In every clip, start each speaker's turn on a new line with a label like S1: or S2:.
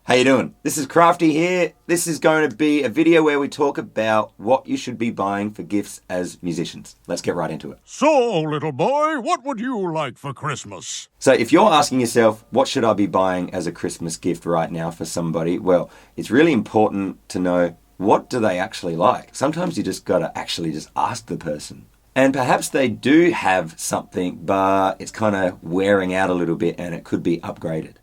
S1: How you doing? This is Crafty here. This is going to be a video where we talk about what you should be buying for gifts as musicians. Let's get right into it.
S2: So, little boy, what would you like for Christmas?
S1: So if you're asking yourself, what should I be buying as a Christmas gift right now for somebody? Well, it's really important to know, what do they actually like? Sometimes you just got to actually just ask the person. And perhaps they do have something, but it's kind of wearing out a little bit and it could be upgraded.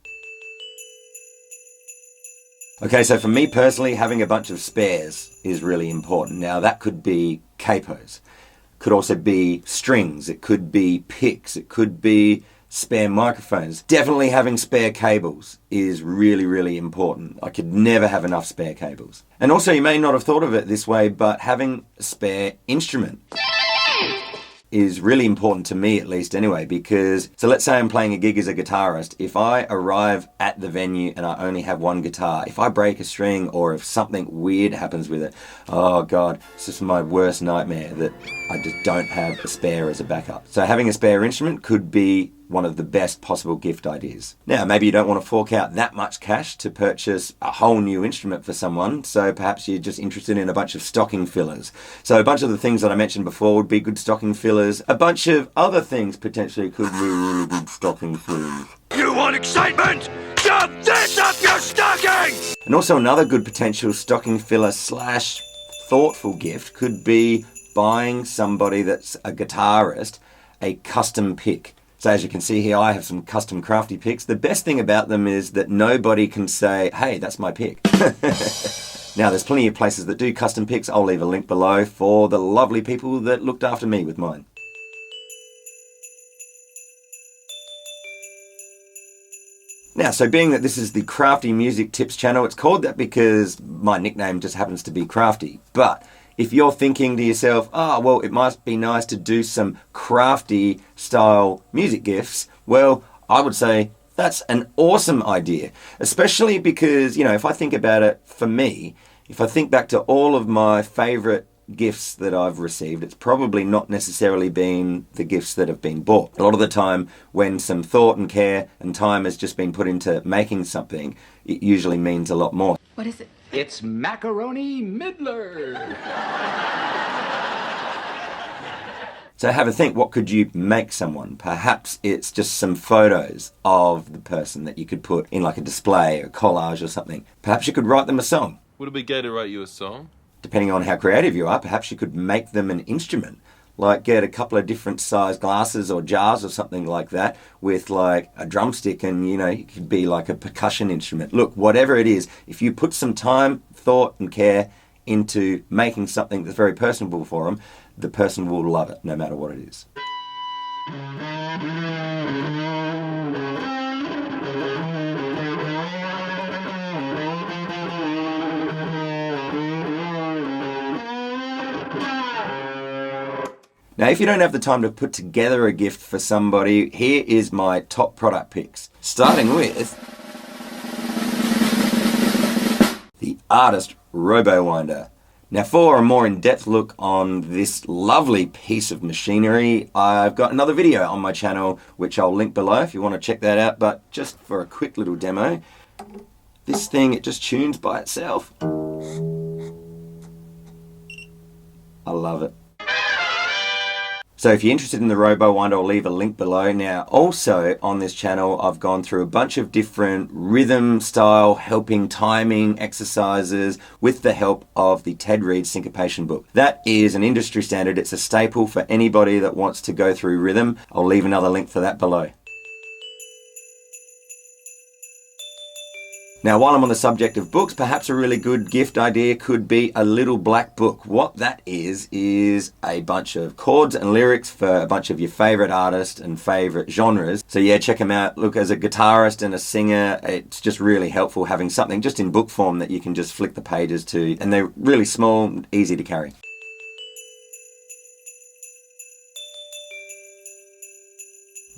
S1: Okay, so for me personally, having a bunch of spares is really important. Now that could be capos, could also be strings, it could be picks, it could be spare microphones. Definitely having spare cables is really, really important. I could never have enough spare cables. And also you may not have thought of it this way, but having a spare instrument is really important to me, at least anyway, because, so let's say I'm playing a gig as a guitarist. If I arrive at the venue and I only have one guitar, if I break a string or if something weird happens with it, oh God, it's just my worst nightmare that I just don't have a spare as a backup. So having a spare instrument could be one of the best possible gift ideas. Now, maybe you don't want to fork out that much cash to purchase a whole new instrument for someone, so perhaps you're just interested in a bunch of stocking fillers. So a bunch of the things that I mentioned before would be good stocking fillers. A bunch of other things potentially could be really good stocking fillers.
S2: You want excitement? Shove this up your stocking!
S1: And also another good potential stocking filler slash thoughtful gift could be buying somebody that's a guitarist a custom pick. So as you can see here, I have some custom crafty picks. The best thing about them is that nobody can say, hey, that's my pick. Now, there's plenty of places that do custom picks. I'll leave a link below for the lovely people that looked after me with mine. Now, so being that this is the Crafty Music Tips channel, it's called that because my nickname just happens to be Crafty. But if you're thinking to yourself, well, it might be nice to do some crafty style music gifts, well, I would say that's an awesome idea. Especially because, if I think about it, for me, if I think back to all of my favorite gifts that I've received, it's probably not necessarily been the gifts that have been bought. A lot of the time, when some thought and care and time has just been put into making something, it usually means a lot more.
S3: What is it?
S4: It's macaroni Midler.
S1: So have a think, what could you make someone? Perhaps it's just some photos of the person that you could put in like a display or collage or something. Perhaps you could write them a song.
S5: Would it be gay to write you a song?
S1: Depending on how creative you are, perhaps you could make them an instrument. Like get a couple of different size glasses or jars or something like that with like a drumstick and, it could be like a percussion instrument. Look, whatever it is, if you put some time, thought and care into making something that's very personable for them, the person will love it no matter what it is. Now, if you don't have the time to put together a gift for somebody, here is my top product picks. Starting with the Artist RoboWinder. Now, for a more in-depth look on this lovely piece of machinery, I've got another video on my channel, which I'll link below if you want to check that out. But just for a quick little demo, this thing, it just tunes by itself. I love it. So if you're interested in the RoboWinder, I'll leave a link below. Now, also on this channel, I've gone through a bunch of different rhythm style helping timing exercises with the help of the Ted Reed Syncopation book. That is an industry standard. It's a staple for anybody that wants to go through rhythm. I'll leave another link for that below. Now, while I'm on the subject of books, perhaps a really good gift idea could be a little black book. What that is a bunch of chords and lyrics for a bunch of your favorite artists and favorite genres. So yeah, check them out. Look, as a guitarist and a singer, it's just really helpful having something just in book form that you can just flick the pages to. And they're really small, easy to carry.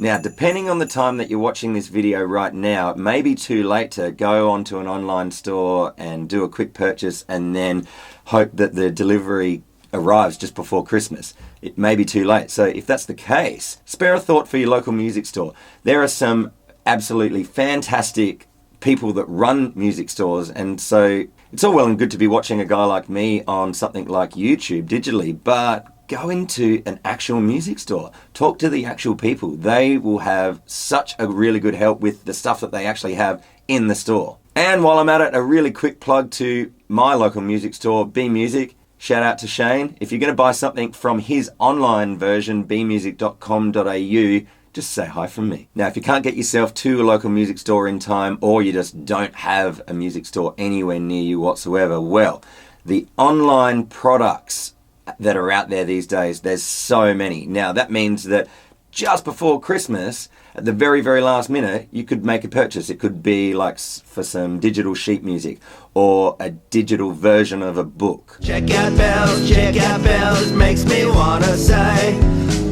S1: Now, depending on the time that you're watching this video right now, it may be too late to go onto an online store and do a quick purchase and then hope that the delivery arrives just before Christmas. It may be too late. So if that's the case, spare a thought for your local music store. There are some absolutely fantastic people that run music stores. And so it's all well and good to be watching a guy like me on something like YouTube digitally, but go into an actual music store. Talk to the actual people. They will have such a really good help with the stuff that they actually have in the store. And while I'm at it, a really quick plug to my local music store, bMusic. Shout out to Shane. If you're going to buy something from his online version, bmusic.com.au, just say hi from me. Now, if you can't get yourself to a local music store in time, or you just don't have a music store anywhere near you whatsoever, well, the online products that are out there these days, there's so many. Now, that means that just before Christmas, at the very, very last minute, you could make a purchase. It could be like for some digital sheet music or a digital version of a book.
S3: Check out bells, makes me wanna say,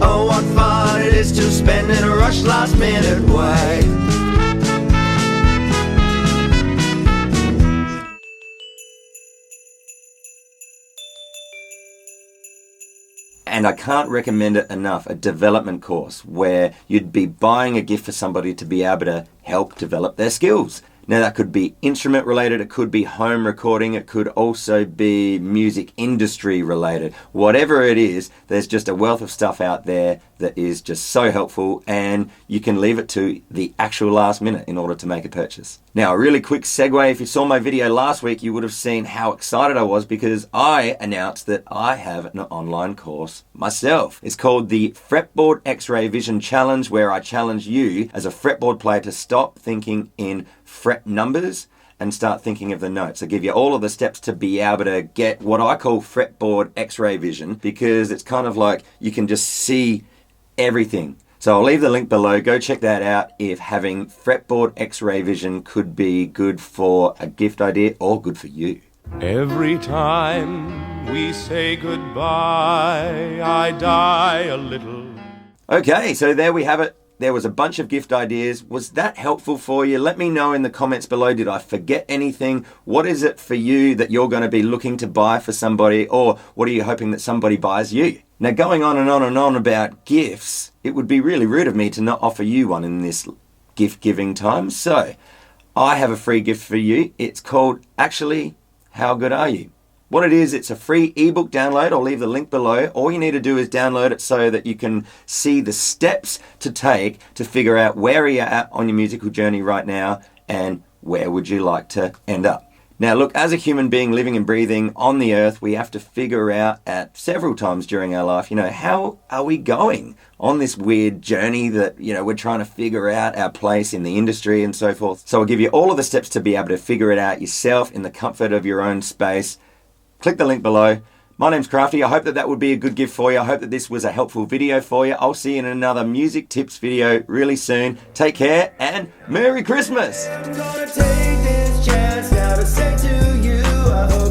S3: oh, what fun it is to spend in a rush last minute way.
S1: And I can't recommend it enough, a development course where you'd be buying a gift for somebody to be able to help develop their skills. Now, that could be instrument related, it could be home recording, it could also be music industry related. Whatever it is, there's just a wealth of stuff out there that is just so helpful, and you can leave it to the actual last minute in order to make a purchase. Now, a really quick segue. If you saw my video last week, you would have seen how excited I was because I announced that I have an online course myself. It's called the Fretboard X-Ray Vision Challenge, where I challenge you as a fretboard player to stop thinking in fret numbers and start thinking of the notes. I give you all of the steps to be able to get what I call Fretboard X-Ray Vision, because it's kind of like you can just see everything. So I'll leave the link below. Go check that out if having Fretboard X-Ray Vision could be good for a gift idea or good for you.
S6: Every time we say goodbye, I die a little.
S1: Okay, so there we have it. There was a bunch of gift ideas. Was that helpful for you? Let me know in the comments below. Did I forget anything? What is it for you that you're going to be looking to buy for somebody, or what are you hoping that somebody buys you? Now, going on and on and on about gifts, it would be really rude of me to not offer you one in this gift giving time. So I have a free gift for you. It's called Actually, How Good Are You? What it is, it's a free ebook download. I'll leave the link below. All you need to do is download it so that you can see the steps to take to figure out where you're at on your musical journey right now and where would you like to end up. Now, look, as a human being living and breathing on the earth, we have to figure out at several times during our life, how are we going on this weird journey that, we're trying to figure out our place in the industry and so forth. So I'll give you all of the steps to be able to figure it out yourself in the comfort of your own space. Click the link below. My name's Crafty. I hope that would be a good gift for you. I hope that this was a helpful video for you. I'll see you in another music tips video really soon. Take care and Merry Christmas!
S3: I'm gonna take this chance now to say to you, I hope